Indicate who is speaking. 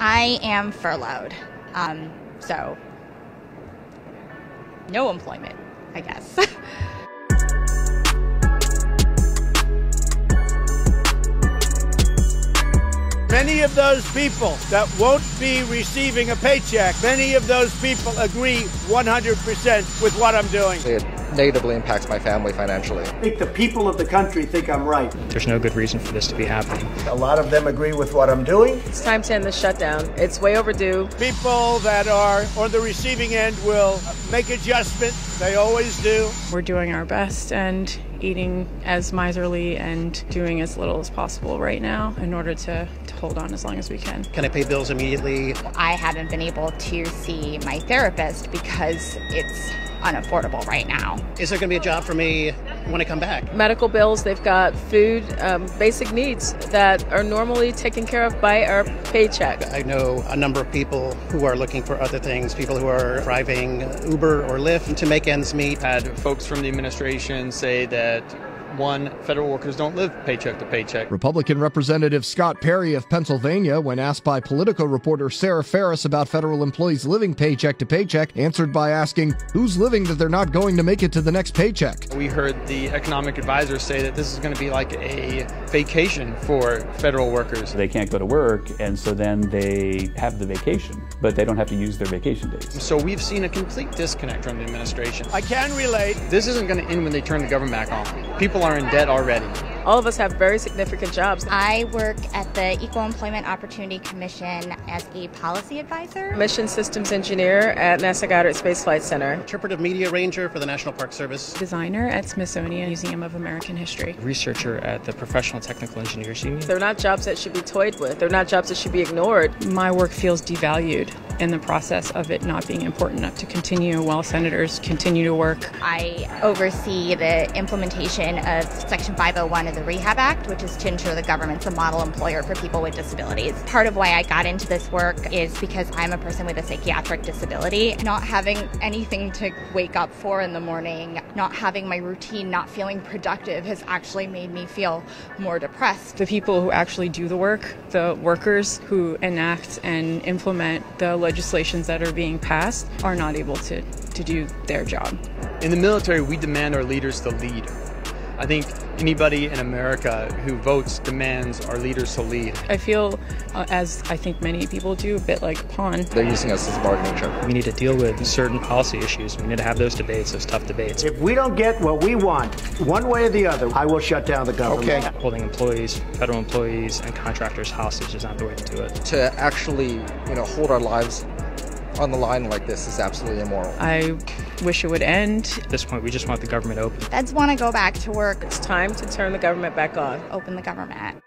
Speaker 1: I am furloughed, so no employment, I guess.
Speaker 2: Many of those people that won't be receiving a paycheck, many of those people agree 100% with what I'm doing.
Speaker 3: It negatively impacts my family financially.
Speaker 2: I think the people of the country think I'm right.
Speaker 4: There's no good reason for this to be happening.
Speaker 2: A lot of them agree with what I'm doing.
Speaker 5: It's time to end the shutdown. It's way overdue.
Speaker 2: People that are on the receiving end will make adjustments. They always do.
Speaker 6: We're doing our best and eating as miserly and doing as little as possible right now in order to hold on as long as we can.
Speaker 7: Can I pay bills immediately?
Speaker 1: I haven't been able to see my therapist because it's unaffordable right now.
Speaker 7: Is there going to be a job for me when I come back?
Speaker 5: Medical bills, they've got food, basic needs that are normally taken care of by our paycheck.
Speaker 7: I know a number of people who are looking for other things, people who are driving Uber or Lyft to make ends meet.
Speaker 8: Had folks from the administration say that one, federal workers don't live paycheck to paycheck.
Speaker 9: Republican Representative Scott Perry of Pennsylvania, when asked by Politico reporter Sarah Ferris about federal employees living paycheck to paycheck, answered by asking, who's living that they're not going to make it to the next paycheck?
Speaker 8: We heard the economic advisors say that this is going to be like a vacation for federal workers.
Speaker 10: They can't go to work, and so then they have the vacation, but they don't have to use their vacation days.
Speaker 8: So we've seen a complete disconnect from the administration.
Speaker 2: I can relate.
Speaker 8: This isn't going to end when they turn the government back on. People are in debt already.
Speaker 5: All of us have very significant jobs.
Speaker 1: I work at the Equal Employment Opportunity Commission as a policy advisor.
Speaker 5: Mission systems engineer at NASA Goddard Space Flight Center.
Speaker 7: Interpretive media ranger for the National Park Service.
Speaker 6: Designer at Smithsonian Museum of American History.
Speaker 4: Researcher at the Professional Technical Engineers Union.
Speaker 5: They're not jobs that should be toyed with. They're not jobs that should be ignored.
Speaker 6: My work feels devalued in the process of it not being important enough to continue while senators continue to work.
Speaker 1: I oversee the implementation of Section 501 of the Rehab Act, which is to ensure the government's a model employer for people with disabilities. Part of why I got into this work is because I'm a person with a psychiatric disability. Not having anything to wake up for in the morning, not having my routine, not feeling productive has actually made me feel more depressed.
Speaker 6: The people who actually do the work, the workers who enact and implement the legislations that are being passed, are not able to do their job.
Speaker 8: In the military, we demand our leaders to lead. I think anybody in America who votes demands our leaders to lead.
Speaker 6: I feel, as I think many people do, a bit like a pawn.
Speaker 3: They're using us as a bargaining chip.
Speaker 4: We need to deal with certain policy issues. We need to have those debates, those tough debates.
Speaker 2: If we don't get what we want, one way or the other, I will shut down the government.
Speaker 3: Okay.
Speaker 4: Holding employees, federal employees, and contractors hostage is not the way to do it.
Speaker 3: To actually, hold our lives on the line like this is absolutely immoral.
Speaker 6: I wish it would end.
Speaker 4: At this point, we just want the government open.
Speaker 1: Feds want to go back to work.
Speaker 5: It's time to turn the government back on.
Speaker 1: Open the government.